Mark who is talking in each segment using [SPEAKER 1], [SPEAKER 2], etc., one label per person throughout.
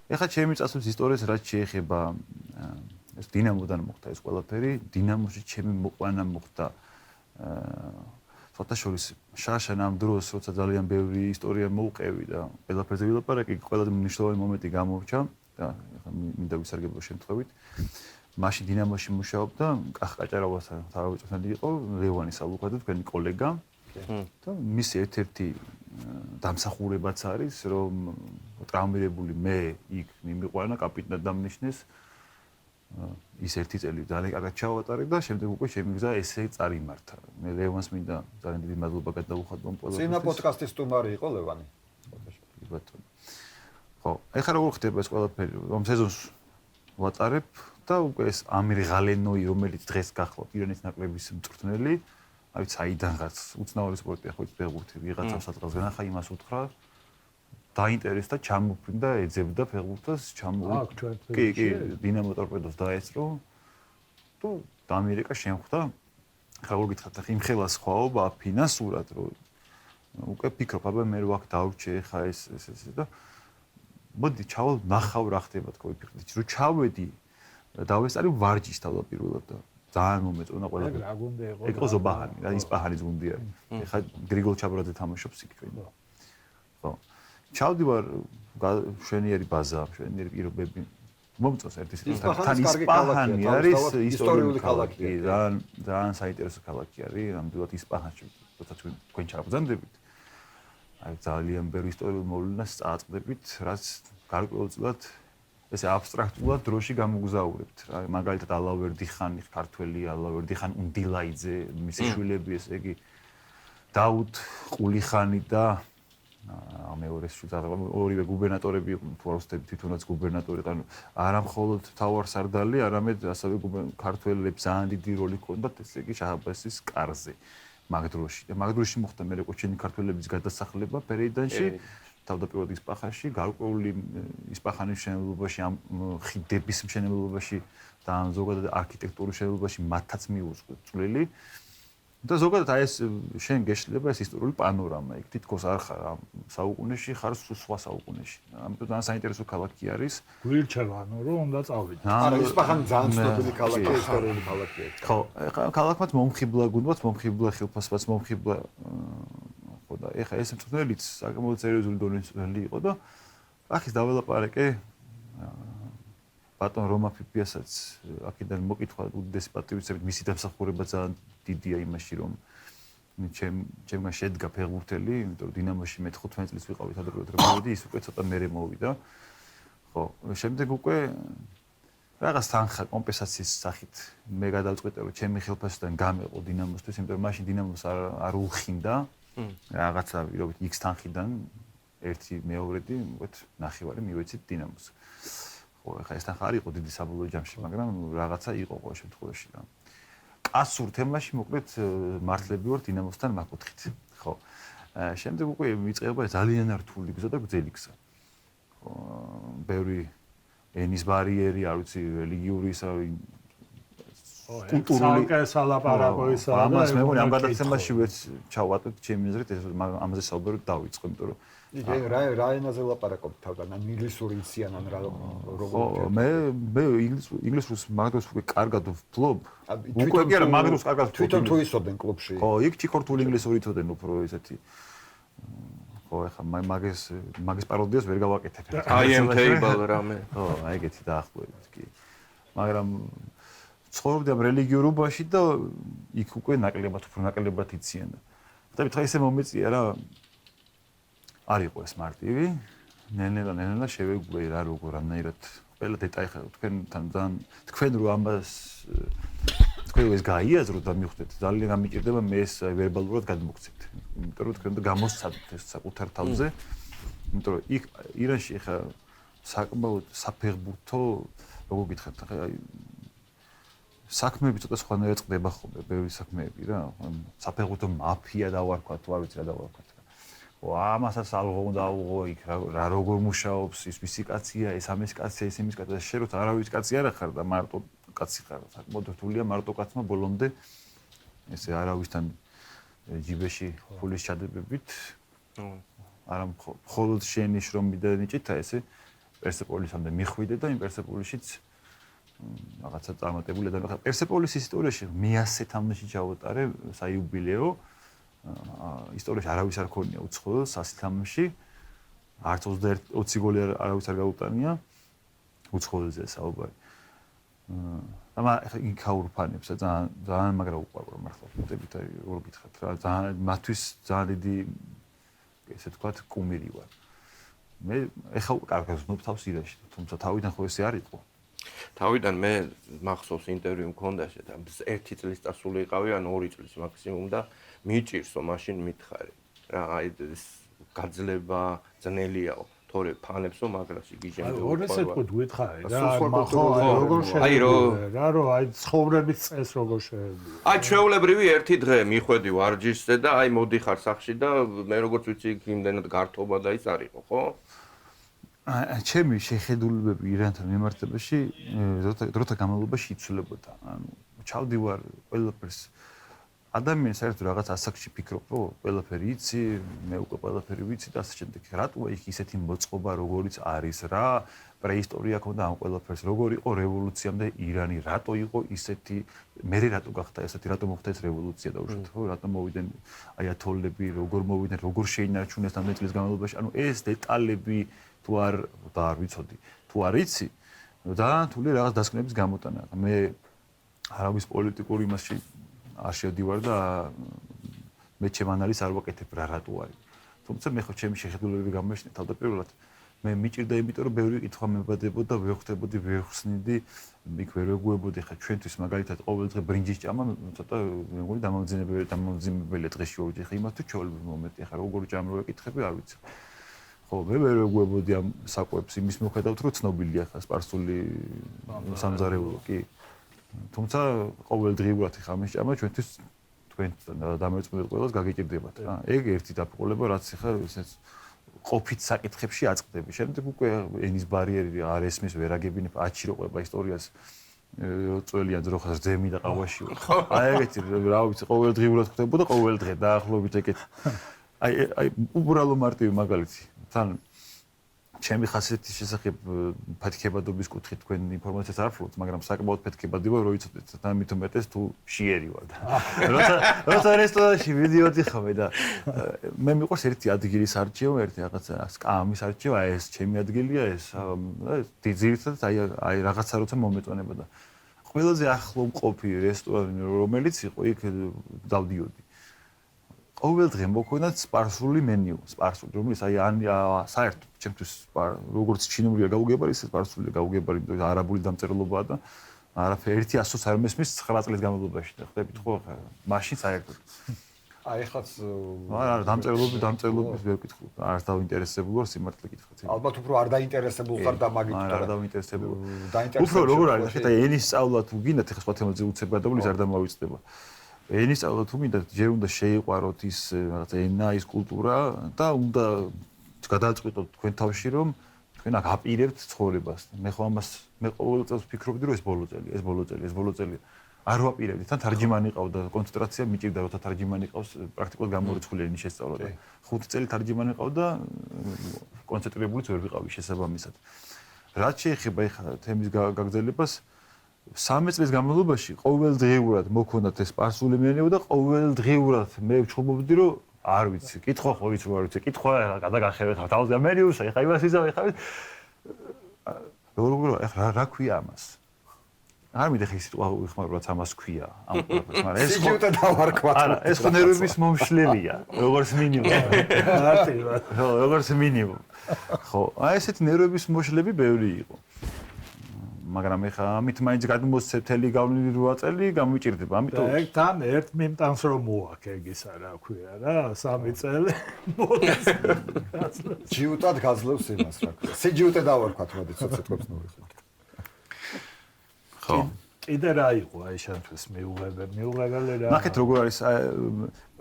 [SPEAKER 1] ეხლა ჩემი წასვლის ისტორიას რაც შეეხება ეს დინამოდან მოხდა ეს ყველაფერი, დინამოში ჩემი მოყვანა მოხდა ფოტოშორის შაშან ამ დროს როცა ძალიან ბევრი ისტორია მოუყევი და ყველაფერზე ვილაპარაკი, ყველაზე მნიშვნელოვანი მომენტი გამორჩა და ეხლა მინდა ვისარგებლო შემთხვევით. მაშინ დინამოში მუშაობდა კახკაჭარავასთან თავდაპირველად იყო ლევანი სალუქაძე თქვენი კოლეგა და მისი ერთ-ერთი დამსახურებაც არის რომ ტრავმირებული მე იქ მიმიყვანა კაპიტნად დამნიშნეს ის ერთი წელი ძალიან კარგად ჩავატარე და შემდეგ უკვე შემიგზა ესე წარიმართა. მე ლევანს მინდა ძალიან დიდი მადლობა გადავუხადო ყველაფერს.
[SPEAKER 2] წინა პოდკასტის სტუმარი იყო ლევანი.
[SPEAKER 1] ბატონო. ხო, ეხლა როგორ ხდება ეს ყველაფერი? რომ სეზონს ვატარებ და უკვე ეს ამირ ღალენოი რომელიც დღეს გახლავთ ირანის ნაკრების მწვრთნელი, აი საიდანღაც უცნაური სპორტია ხო ფეხბურთი, ვიღაცა სადღაც განახა იმას უთხრა დაინტერესდა, ჩამოფრინდა, ეძებდა ფეხბურთს, კი, დინამო ტორპედოს დაესწრო და ამერიკა შემხვდა. ხა როგორ გითხრათ, ხა იმხელა სხვაობა ფინანსურად რომ უკვე ფიქრობ, აბა მე რო აქ დავრჩე ხა ეს და მოდი ჩავალ ნახავ რა ხდება თქო ვიფიქრდი, რომ ჩავედი დავესწარი ვარჯიშს თავდაპირველად და ძალიან მომეწონა ყველა.
[SPEAKER 3] რა გუნდი იყო?
[SPEAKER 1] ეგ იყო ზობაჰანი, რა ისპაჰანის გუნდი არის. ხა გრიგოლ ჩაბრაძე თამაშობს იქ ჩვენ. ხო. ჩავდივარ შვენიერი ბაზა, შვენიერი პირობები. მომწონს ერთი თან ისპაჰანი არის ისტორიული ქალაქი. ძალიან საინტერესო ქალაქი არის. ნამდვილად ისპაჰანში, როცა თქვენ ჩაბრძანდებით. აი ძალიან ბევრი ისტორიულ მოვლენას წააწყდებით, რაც გარკვეულწილად ესე აბსტრაქტულად დროში გამოგზაურებთ. რა მაგალითად ალავერდი-ხანი, ქართველი ალავერდი-ხან უნდილაიძე, მისი შვილები, ესე იგი დაუდ ყულიხანი და მეორე ორივე გუბერნატორები იყვნენ, ფოროსტები თვითონაც გუბერნატორი, ანუ არა მხოლოდ მთავარსარდალი, არამედ ასევე ქართველებს ძალიან დიდი როლი ჰქონდათ, ესე იგი შაჰ-აბასის კარზე მაგ დროში. მაგ დროში მოხდა მერე კოჩენი ქართველების გადასახლება პერეიდანში, თავდაპირველად ისპაჰანში, გარკვეული ისპაჰანის მშენებლობაში, ამ ხიდების მშენებლობაში და ამ ზოგადად არქიტექტურის მშენებლობაში მათაც მიუძღვე წვლილი. და ზოგადად აი ეს შენ გეშლება ეს ისტორიული პანორამა იქ თითქოს არ ხარ ამ საუკუნეში ხარ სხვა საუკუნეში. ამიტომ ძალიან საინტერესო ქალაქი არის.
[SPEAKER 3] გვირჩევა ანუ რომ უნდა წავიდე.
[SPEAKER 2] არა ისპაჰანი ძალიან ცნობილი ქალაქია, ისტორიული ქალაქია.
[SPEAKER 1] ხო, ქალაქმაც მომხიბლა გუნდმაც მომხიბლა ხილფასმაც მომხიბლა ხო და ეხა ეს მწვრთნელიც საკმაოდ სერიოზული დონის მწვრთნელი იყო და ახის დაველაპარაკე ბატონ რომა ფიფიასაც აქედან მოკითხვა უდიდესი პატივისცემით მისი დამსახურება ძალიან დიდია იმაში რომ ჩემგან შედგა ფეხბურთელი, იმიტომ რომ დინამოში მე 15 წლის ვიყავით ადრეულად რომ მოვიდი, ის უკვე ცოტა მერე მოვიდა. ხო, შემდეგ უკვე რაღაც თანხა კომპენსაციის სახით მე გადავწყვიტე რომ ჩემი ხილფასიდან გამეყო დინამოსთვის, იმიტომ რომ მაშინ დინამოს არ უხინდა. რაღაცა ვირობით X თანხიდან ერთი მეორედი, მოგეთ ნახევარი მივეცით დინამოს. ხო, ეხლა ეს თანხა არ იყო დიდი საბოლოო ჯამში, მაგრამ რაღაცა იყო ყოველ შემთხვევაში რა. ასურ თემაში მოკლედ მართლები ვარ დინამოსთან მაკუთხით. ხო. შემდეგ უკვე მიწყება ძალიან რთული გზა და გრძელი გზა. ხო, ბევრი ენის ბარიერი, არ ვიცი, რელიგიური კულტურული
[SPEAKER 3] სალაპარაკოისა და
[SPEAKER 1] ამას მე მგონი ამ გადაცემაში ვერც ჩავატოთ ჩემი აზრით ეს ამაზე საუბარი დავიწყო, იმიტომ რომ
[SPEAKER 2] რა ენაზე ლაპარაკობთ თავგან? ან ინგლისური იციან ან რა
[SPEAKER 1] როგორ? მე ინგლისურს მაგდროს უკვე კარგად ვფლობ. უკვე კი არა მაგდროს კარგად ვფლობ.
[SPEAKER 2] თვითონ თუ ისოდნენ კლუბში.
[SPEAKER 1] ხო, იქ ჩიქორთული ინგლისური იცოდნენ უფრო ესეთი. ხო, ეხლა მაგის პაროდიას ვერ გავაკეთებ.
[SPEAKER 4] I am table რამე.
[SPEAKER 1] ხო, აი ეგეთი დაახლოებით კი. მაგრამ ცხოვრობდი ამ რელიგიურობაში და იქ უკვე ნაკლებად იციან. ხტებით, ხა ესე მომეწია რა არ იყო ეს მარტივი. ნელა შევეგვიე რა როგორ რამნაირად ყველა დეტალი ხა თქვენ რო ამას თქვენ ეს გაიაზროთ და მიხვდეთ ძალიან გამიჭირდება მე ეს ვერბალურად გადმოგცეთ. იმიტომ რომ თქვენ გამოსცადეთ ეს საკუთარ თავზე. იმიტომ რომ იქ ირანში ხა საკმაოდ საფეხბურთო როგორ გითხრათ ხა საქმეები ცოტა სხვანაირად წდება ხოლმე, ბევრი საქმეები რა. საფეხბურთო მაფია დავარქვათ, თუ არ ვიცი რა დავარქვათ. ხო, ამასაც ალღო უნდა აუღო იქ რა როგორ მუშაობს ის მისი კაცია, ეს ამის კაცია, ეს იმის კაცია, შენ როცა არავის კაცი არ ხარ და მარტო კაცი ხარ, საკმაოდ რთულია მარტო კაცმა ბოლომდე ესე არავისთან ჯიბეში ფულის ჩადებებით. არა მხოლოდ შენი შრომი და ნიჭითა ესე პერსეპოლისამდე მიხვიდე და იმ პერსეპოლისშიც რაღაცა წარმატებული და ხა პერსეპოლის ისტორიაში მე-100 თამაში ჩავატარე საიუბილეო ისტორიაში არავის არ ქონია უცხოელს 100 თამაში არც 20 გოლი არავის არ გაუტანია უცხოელზე საუბარი ამა იქაურ ფანებს ძალიან მაგრა უყვარდა მართლა ხუთებით როგორ გითხრათ რა ძალიან მათთვის ძალიან დიდი ესე ვთქვათ კუმირი ვარ მე ეხლა კარგად ვზნობ თავს ირანში თუმცა თავიდან ხო ესე არ იყო
[SPEAKER 4] თავიდან მე მახსოვს ინტერვიუ მქონდა შედა 1 წლის წასულიყავი ან 2 წლის მაქსიმუმ და მიჭირსო მაშინ მითხარი რა აი ეს გაძლება ძნელიაო თორე ფანებსო მაგრაში გიჟემდე
[SPEAKER 3] ორ ესე თქვით გითხარი რა
[SPEAKER 2] ხო,
[SPEAKER 3] როგორ
[SPEAKER 4] აი
[SPEAKER 3] რა რო აი ცხოვრების წეს როგორ შეიძლება
[SPEAKER 4] აი ჩვეულებრივი ერთი დღე მიხვედი ვარჯიშზე და აი მოდიხარ სახში და მე როგორც ვიცი იმდენად გართობა და ის არისო ხო
[SPEAKER 1] ჩემი შეხედულებები ირანთან მიმართებაში დროთა განმავლობაში იცვლებოდა. ანუ ჩავდივარ ყველაფერს ადამიანს საერთოდ რაღაც ასაკში ფიქრობ, რომ ყველაფერი იცი, მე უკვე ყველაფერი ვიცი და ასე შემდეგ. რატოა იქ ისეთი მოწყობა, როგორიც არის რა, პრეისტორია ქონდა ამ ყველაფერს, როგორ იყო რევოლუციამდე ირანი, რატო იყო ისეთი, მე რატო გახდა ესეთი, რატო მოხდა ეს რევოლუცია დაუშვათ, ხო, რატო მოვიდნენ აიათოლები, როგორ მოვიდნენ, როგორ შეინარჩუნეს ამ წლის განმავლობაში. ანუ ეს დეტალები თუ არ ვიცოდი, თუ არ იცი, ძალიან თული რაღაც დასკვნების გამოტანა. მე არავის პოლიტიკურ იმასში არ შევდივარ და მე ჩემ ანალიზს არ ვაკეთებ რა რატო არის. თუმცა მე ხო ჩემი შეხედულებები გამოეშინე თავდაპირველად. მე მიჭირდა იმიტომ რომ ბევრი კითხვა მებადებოდა, ვერ ხვდებოდი, ვერ ხსნიდი, იქ ვერ ვეგუებოდი ხა ჩვენთვის მაგალითად ყოველდღე ბრინჯის ჭამა ცოტა მე მგონი დამამძიმებელი დღეში ვორდი ხა იმას თუ ჩაოლები მომენტი ხა როგორ ჭამ რო ეკითხები არ ვიცი. ხო, მე ვერ ვეგუებოდი ამ საკვებს იმის მიუხედავად რომ ცნობილია ხა სპარსული სამზარეულო კი. თუმცა ყოველდღიურად ხა ამის ჭამა ჩვენთვის თქვენ დამერწმუნდეთ ყველას გაგიჭირდებათ რა. ეგ ერთი დაფუყოლება რაც ხა ესეც ყოფით საკითხებში აწყდები. შემდეგ უკვე ენის ბარიერი არ ესმის ვერ აგებინებ აჩიროყვება ისტორიას წველიან ძროხას ძემი და ყავაში. აი ეგეთი რა ვიცი ყოველდღიურად ხდებოდა ყოველდღე დაახლოებით ეგეთი. აი უბრალო მარტივი მაგალითი. თან ჩემი ხასიათის შესახებ ფეთქებადობის კუთხით თქვენ ინფორმაციას არ ფლობთ, მაგრამ საკმაოდ ფეთქებადი ვარ, რო იცოდეთ და მით უმეტეს თუ შიერი ვარ და. როცა რესტორანში ვიდიოდი ხოლმე და მე მიყვარს ერთი ადგილის არჩევა, ერთი რაღაცა სკამის არჩევა, ეს ჩემი ადგილია, ეს ძირითადად აი რაღაცა როცა მომეწონება და ყველაზე ახლო მყოფი რესტორანი რომელიც იყო, იქ დავდიოდი. ყოველდღე მოქონდა სპარსული მენიუ, სპარსული, რომელიც აი საერთოდ ჩემთვის როგორც ჩინურია გაუგებარი, ისე სპარსულია გაუგებარი, იმიტომ რომ არაბული დამწერლობაა და არაფერი 100-ს არ მესმის 9 წლის განმავლობაში და ხდებით ხო, მაშინ საერთოდ.
[SPEAKER 2] აი ხაც
[SPEAKER 1] არა, დამწერლობის ვერ ვკითხულობ. არ დავინტერესებული ვარ სიმართლე გითხრათ.
[SPEAKER 2] ალბათ უფრო არ დაინტერესებულ ხარ და მაგით
[SPEAKER 1] არა, არ დავინტერესებული.
[SPEAKER 2] დაინტერესებული.
[SPEAKER 1] უფრო როგორ არის, ხეთ აი ენის სწავლა თუ გინდათ, ეხლა სხვა თემაზე უცებადებული არ დამავიწყდება. ენის სწავლა თუ მინდა, ჯერ უნდა შეიყვაროთ ის რაღაცა ენა, ის კულტურა და უნდა გადაწყვიტოთ თქვენ თავში, რომ თქვენ აქ აპირებთ ცხოვრებას. მე ხო ამას მე ყოველ წელს ვფიქრობდი, რომ ეს ბოლო წელი. არ ვაპირებდი, თან თარჯიმანი ყავდა, კონცენტრაცია მიჭირდა, როცა თარჯიმანი ყავს, პრაქტიკულად გამორიცხული ენის შესწავლა და 5 წელი თარჯიმანი ყავდა, კონცენტრირებულიც ვერ ვიყავი შესაბამისად. რაც შეეხება ეხლა თემის გაგრძელებას 3 წლის განმავლობაში ყოველდღიურად მოქონდათ ეს სპარსული მენიუ და ყოველდღიურად მე ვჩხუბობდი რომ არ ვიცი, კითხვა ხო ვიცი, არ ვიცი, კითხვა გადაგახევეთ თავზე მენიუს, ეხა იმას იზავ, ეხა როგორ ეხლა რა ქვია ამას? არ მინდა ხის სიტყვა ვიხმარო რაც ამას ქვია, ამ ყველაფერს, მაგრამ ეს ხო
[SPEAKER 2] სიჯუტე დავარქვათ.
[SPEAKER 1] არა, ეს ხო ნერვების მომშლელია, როგორც მინიმუმ.
[SPEAKER 3] მარტივად.
[SPEAKER 1] ხო, როგორც მინიმუმ. ხო, აი ესეთი ნერვების მოშლები ბევრი იყო. მაგრამ ეხა ამით მაინც გადმოსცემ თელი გავლილი 8 წელი გამიჭირდება. ამიტომ
[SPEAKER 3] ეგ თან ერთ მიმტანს რომ მოაქ ეგ ისა რა ქვია რა 3 წელი
[SPEAKER 2] ჯიუტად გაძლევს იმას რა ქვია. სიჯუტე დავარქვათ, როდესაც ცოტებს ნოვიხმართ.
[SPEAKER 1] ხო.
[SPEAKER 3] კიდე რა იყო აი შენთვის მიუღებელი რა.
[SPEAKER 1] ნახეთ როგორ არის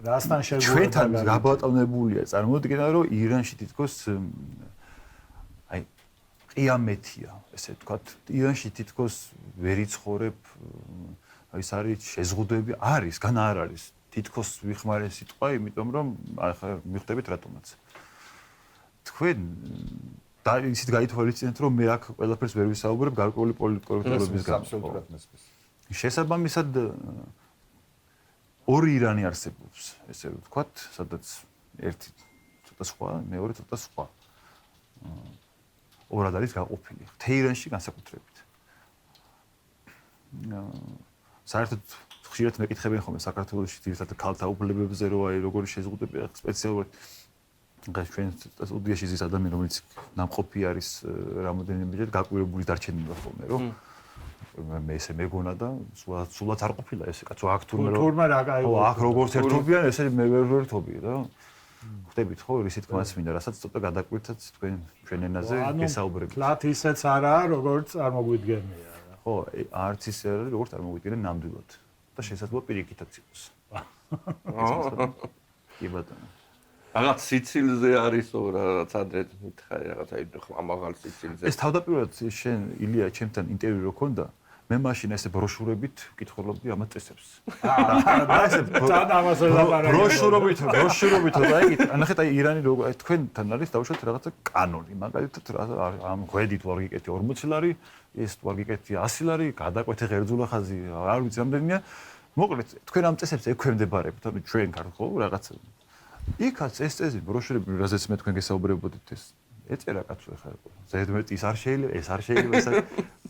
[SPEAKER 3] რასთან შეგვიძლია
[SPEAKER 1] ჩვენთან გაბატონებულია. წარმოიდგინე რომ ირანში თითქოს აი ყიამეთია, ესე ვთქვათ, ირანში თითქოს ვერ იცხოვრებ, ის არის შეზღუდვები არის, გან არ არის. თითქოს ვიხმარე სიტყვა, იმიტომ რომ ახლა მიხვდებით რატომაც. თქვენ და ისიც გაითვალისწინეთ, რომ მე აქ ყველაფერს ვერ ვისაუბრებ გარკვეული პოლიტკორექტულობის გამო.
[SPEAKER 2] აბსოლუტურად მესმის.
[SPEAKER 1] შესაბამისად ორი ირანი არსებობს, ესე ვთქვათ, სადაც ერთი ცოტა სხვა, მეორე ცოტა სხვა. ორად არის გაყოფილი. თეირანში განსაკუთრებით. საერთოდ ხშირად მეკითხებიან ხოლმე საქართველოში ძირითადად ქალთა უფლებებზე, რომ აი როგორი შეზღუდვები სპეციალურად ჩვენ სტუდიაში ზის ადამიანი, რომელიც ნამყოფი არის რამოდენიმე გაკვირვებული დარჩენილა ხოლმე, რომ მე ესე მეგონა და სულაც არ ყოფილა ესე კაცო აქ თურმე აქ როგორც ერთობიან ესე მე ვერ ვერთობი და ხვდებით ხო რისი თქმაც მინდა რასაც ცოტა გადაკვირთაც ჩვენ ენაზე გესაუბრებით.
[SPEAKER 3] თლათ ისეც არაა როგორც წარმოგვიდგენია.
[SPEAKER 1] ხო, არც ისე არის როგორც წარმოგვიდგენენ ნამდვილად და შესაძლოა პირიქითაც იყოს. კი ბატონო.
[SPEAKER 4] რაღაც სიცილზე არისო რაღაც ადრე მითხარი რაღაც აი ამაღალ სიცილზე.
[SPEAKER 1] ეს თავდაპირველად შენ ილია ჩემთან ინტერვიუ რო ქონდა მე მაშინ ესე ბროშურებით ვკითხულობდი ამათ წესებს. ბროშურობით აი ნახეთ აი ირანი როგორ თქვენთან არის დავუშვათ რაღაცა კანონი მაგალითად ამ ღვედით ვარ გიკეთი 40 ლარი ეს ვარ გიკეთი 100 ლარი გადაკვეთე ღერძულა ხაზი არ ვიცი რამდენია მოკლედ თქვენ ამ წესებს ექვემდებარებთ ანუ ჩვენ ხო რაღაცა იქაც ეს წესი ბროშურები რაზეც მე თქვენ გესაუბრებოდით ეს ეწერა კაცო ხა ზედმეტი ის არ შეიძლება ეს არ შეიძლება ეს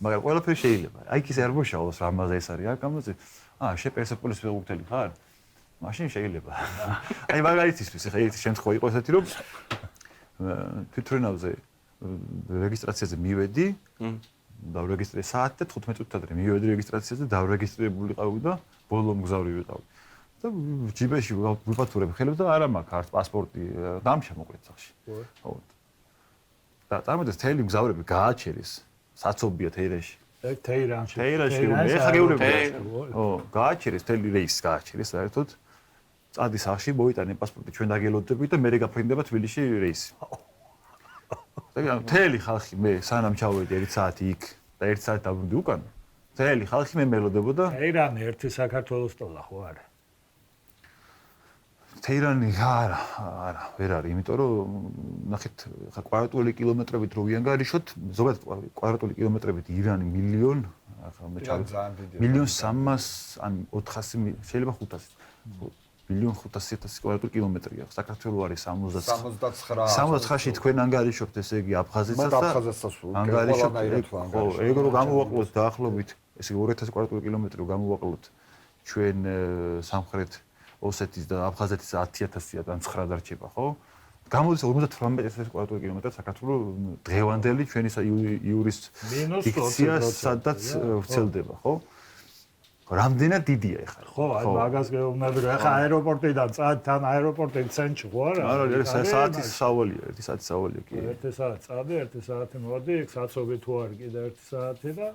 [SPEAKER 1] მაგრამ ყველაფერი შეიძლება აი ის არ მოშალოს რამაზე ეს არის არ გამოძე შე პერსეპოლის ფეხბურთელი ხარ მაშინ შეიძლება აი მაგალითისთვის ხა ერთი შემთხვევა იყო ესეთი რომ თვითრენავზე რეგისტრაციაზე მივედი დავრეგისტრირე საათი და 15 წუთით ადრე მივედი რეგისტრაციაზე დავრეგისტრირებული ყავი და ბოლო მგზავრი ვიყავი და ჯიბეში ვიფათურებ ხელებს და არა მაქვს პასპორტი დამშა მოკლედ სახში ხო და წარმოდეთ თელი მგზავრები გააჩერეს საცობია თეირანში
[SPEAKER 3] თეირანში
[SPEAKER 1] ეხა გეუბნები ხო გააჩერეს თელი რეისი გააჩერეს საერთოდ წადი სახში მოიტანე პასპორტი ჩვენ დაგელოდებით და მე გაფრინდება თბილისში რეისი და თელი ხალხი მე სანამ ჩავედი 1 საათი იქ და 1 საათი დაბრუნდი უკან თელი ხალხი მე მელოდებოდა
[SPEAKER 3] თეირანი ერთი საქართველოს ტოლა ხო არა
[SPEAKER 1] თეირანი არა ვერ არის იმიტომ რომ ნახეთ ხა კვადრატული კილომეტრებით რო ვიანგარიშოთ ზოგადად კვადრატული კილომეტრებით ირანი მილიონ ახლა მე ჩავი 1.300.000 ან 400 შეიძლება 500 1.500.000 კვადრატული კილომეტრია საქართველოს არის 79-ში თქვენ ანგარიშობთ ესე იგი აფხაზეთსაც და ანგარიშობთ ხო ეგ რო გამოვაკლოთ დაახლოებით ესე 2000 კვადრატული კილომეტრი რო გამოვაკლოთ ჩვენ სამხრეთ ოსეთის და აფხაზეთის 10000-ია ან 9 დარჩება, ხო? გამოდის 58,000 კვადრატული კილომეტრი საქართველოს დღევანდელი ჩვენი იურის დიქცია სადაც ვრცელდება, ხო? რამდენად დიდია ეხლა?
[SPEAKER 3] ხო, აი მაგას გეუბნები, ეხლა აეროპორტიდან წადთან აეროპორტიდან ცენტრში ხო არა?
[SPEAKER 1] არა, საათის სავალია, 1 საათის სავალია კი.
[SPEAKER 3] 1 საათი წადი, 1 საათი მოდი, იქ საცობი თუ არ კიდე 1 საათი და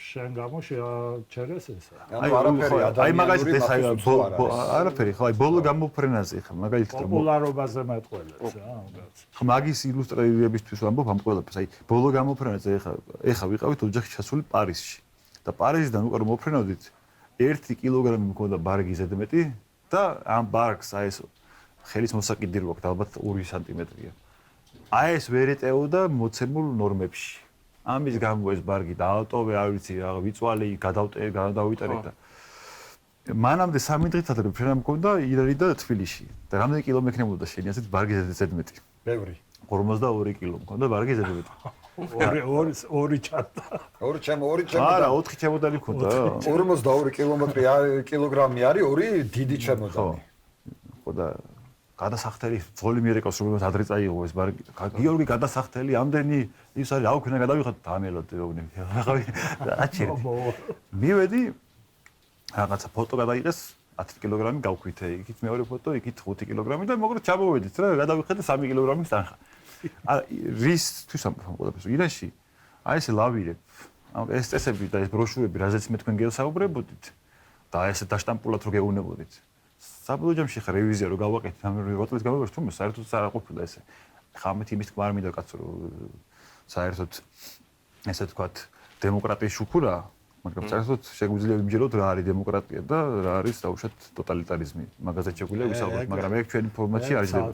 [SPEAKER 3] შენ გამოშეჩერეს ესა.
[SPEAKER 1] აი მაგალითად ეს არაფერი ხო აი ბოლო გამოფრენაზე ხა მაგალითად
[SPEAKER 3] პოპულარობაზე მეტყველებს რა ამაც.
[SPEAKER 1] ხო მაგის ილუსტრირებისთვის ვამბობ ამ ყველაფერს აი ბოლო გამოფრენაზე ეხა ვიყავით ოჯახი ჩასული პარიზში და პარიზიდან უკვე რომ მოფრენავდით 1 კილოგრამი მქონდა ბარგი ზედმეტი და ამ ბარგს აი ეს ხელის მოსაკიდე რო აქვს ალბათ 2 სანტიმეტრია. აი ეს ვერ ეტეოდა მოცემულ ნორმებში. ამის გამო ეს ბარგი დაავტოვე, არ ვიცი რა, ვიწვალე, გადავიტანე და მანამდე 3 დღით ადრე ფრენა მქონდა ირანი და თბილისში. და რამდენი კილო მექნებოდა შენი ასეთ ბარგი ზედმეტი?
[SPEAKER 2] ბევრი.
[SPEAKER 1] 42 კილო მქონდა ბარგი ზედმეტი.
[SPEAKER 3] 2 ჩატა.
[SPEAKER 2] 2 ჩემო.
[SPEAKER 1] არა, 4 ჩემოდანი მქონდა.
[SPEAKER 2] 42 კილოგრამი არის 2 დიდი ჩემოდანი.
[SPEAKER 1] ხო და გადასახდელი ძოლი მიერეკავს რომ ადრე წაიღო ეს ბარგი. გიორგი გადასახდელი ამდენი ის არის აუ ქნა გადავიხოთ დამელოდე როგორი. აჩერე. მივედი რაღაცა ფოტო გადაიღეს 10 კილოგრამი გავქვითე. იქით მეორე ფოტო, იქით 5 კილოგრამი და მოკლედ ჩამოვედით რა გადავიხეთ 3 კილოგრამის თანხა. არა რისთვის ამბობთ ირანში აი ეს ლავირებ. ეს წესები და ეს ბროშურები რაზეც მე თქვენ გელსაუბრებოდით და ესე დაშტამპულად რო გეუბნებოდით. საბოლოო ჯამში ხა რევიზია რო გავაკეთეთ ამ 8 წლის განმავლობაში თუმცა საერთოდ არ ყოფილა ესე. ხა ამით იმის თქმა არ მინდა კაცო რომ საერთოდ ესე თქვათ დემოკრატიის შუქურა, მაგრამ საერთოდ შეგვიძლია ვიმჯეროთ რა არის დემოკრატია და რა არის დაუშვათ ტოტალიტარიზმი. მაგაზე შეგვიძლია ვისაუბროთ, მაგრამ ეგ ჩვენი ფორმატში არ იძლევა.